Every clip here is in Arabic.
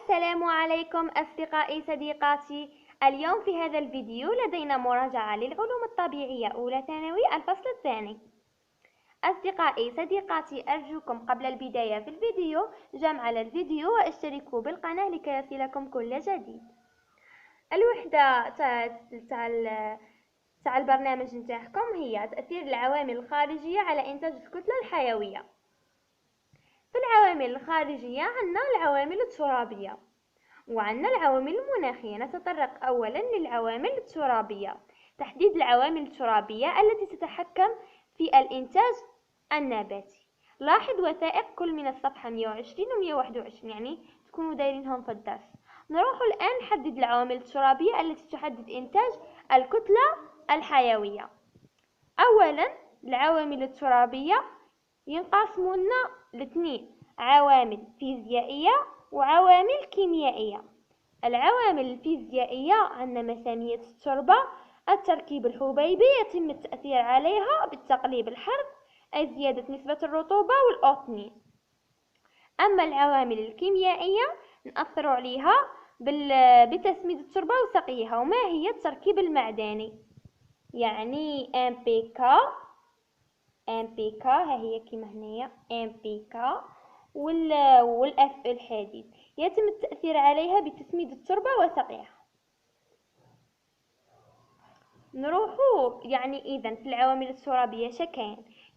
السلام عليكم أصدقائي صديقاتي. اليوم في هذا الفيديو لدينا مراجعة للعلوم الطبيعية أولى ثانوي الفصل الثاني. أصدقائي صديقاتي، أرجوكم قبل البداية في الفيديو جمع الفيديو واشتركوا بالقناة لكي يصلكم كل جديد. الوحدة تاع البرنامج نتاعكم هي تأثير العوامل الخارجية على إنتاج الكتلة الحيوية. في العوامل الخارجية عندنا العوامل الترابية وعندنا العوامل المناخية. نتطرق أولا للعوامل الترابية. تحديد العوامل الترابية التي تتحكم في الإنتاج النباتي. لاحظ وثائق كل من الصفحة 120 و 121، يعني تكونوا دايرينهم في الدرس. نروح الآن نحدد العوامل الترابية التي تحدد إنتاج الكتلة الحيوية. أولا العوامل الترابية ينقسمون لاثنين: عوامل فيزيائية وعوامل كيميائية. العوامل الفيزيائية عندنا مسامية التربة، التركيب الحبيبي يتم التأثير عليها بالتقليب الحر أي زيادة نسبة الرطوبة والأوتنين. أما العوامل الكيميائية نأثر عليها بتسميد التربة وسقيها. وما هي التركيب المعدني؟ يعني NPK ها هي كيما هنايا NPK والحديد يتم التأثير عليها بتسميد التربة وسقيها. نروحو يعني إذن في العوامل الترابية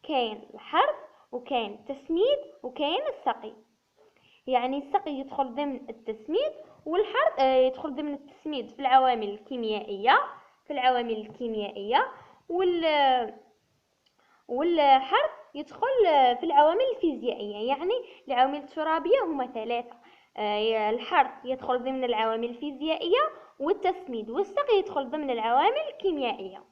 كاين الحرث وكاين التسميد وكاين السقي. يعني السقي يدخل ضمن التسميد والحرث يدخل ضمن التسميد في العوامل الكيميائية والحرث يدخل في العوامل الفيزيائية. يعني العوامل الترابية هما ثلاثة: الحرث يدخل ضمن العوامل الفيزيائية، والتسميد والسقي يدخل ضمن العوامل الكيميائية.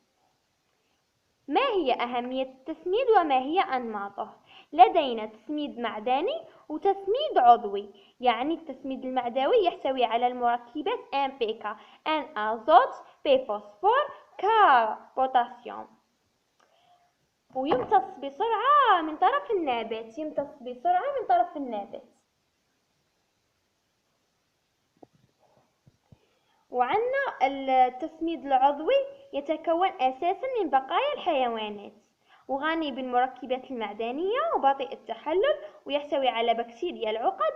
ما هي أهمية التسميد وما هي أنماطه؟ لدينا تسميد معدني وتسميد عضوي. يعني التسميد المعدني يحتوي على المركبات NPK: N أزوت، P فوسفور، K بوتاسيوم، ويمتص بسرعة من طرف النبات. وعندنا التسميد العضوي يتكون أساسا من بقايا الحيوانات، وغني بالمركبات المعدنية وبطيء التحلل، ويحتوي على بكتيريا العقد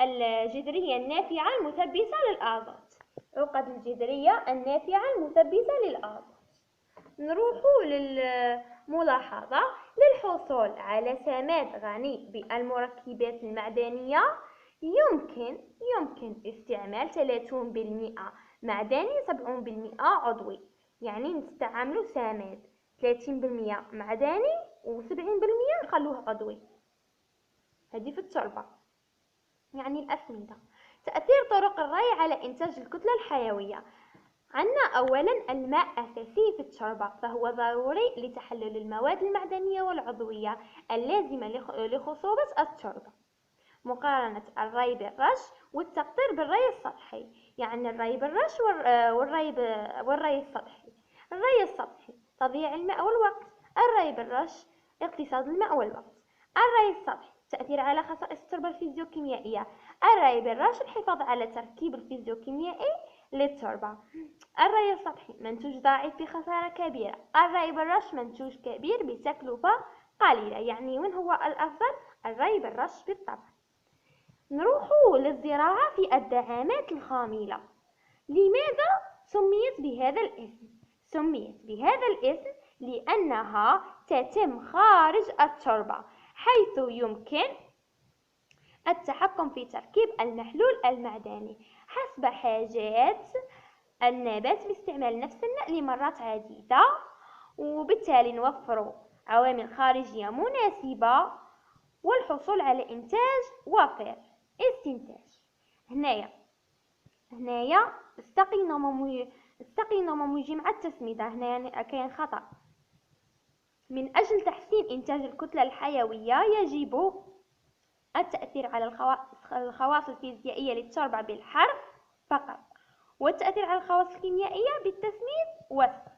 الجذرية النافعة المثبتة للآزوت. نروحوا للملاحظة: للحصول على سماد غني بالمركبات المعدنية يمكن استعمال 30% معدني 70% عضوي. يعني نستعملوا سماد 30% معدني و70% نخلوه عضوي. هذه في التربة يعني الأسمدة. تأثير طرق الري على إنتاج الكتلة الحيوية. عندنا أولا الماء أساسي في التربة، فهو ضروري لتحلل المواد المعدنية والعضوية اللازمة لخصوبة التربة. مقارنة الري بالرش والتقطير بالري السطحي. يعني الري بالرش والري السطحي. الري السطحي تضييع الماء والوقت. الري بالرش اقتصاد الماء والوقت. الري السطحي تأثير على خصائص التربة الفيزيوكيميائية. الري بالرش الحفاظ على التركيب الفيزيوكيميائي للتربة. الري السطحي منتوج ضعيف بخسارة كبيرة. الري بالرش منتوج كبير بتكلفة قليلة. يعني وين هو الأفضل؟ الري بالرش بالطبع. نروحوا للزراعة في الدعامات الخاملة. لماذا سميت بهذا الاسم؟ سميت بهذا الاسم لأنها تتم خارج التربة، حيث يمكن التحكم في تركيب المحلول المعدني حسب حاجات النبات باستعمال نفس الماء لمرات عديدة، وبالتالي نوفر عوامل خارجية مناسبة والحصول على إنتاج وافر. استنتاج: هنايا السقي نورمالمون يجي مع التسميدة. هنايا كاين خطأ. من أجل تحسين إنتاج الكتلة الحيوية يجب التأثير على الخواص الفيزيائية للتربة بالحرث فقط، والتأثير على الخواص الكيميائية بالتسميد والسقي.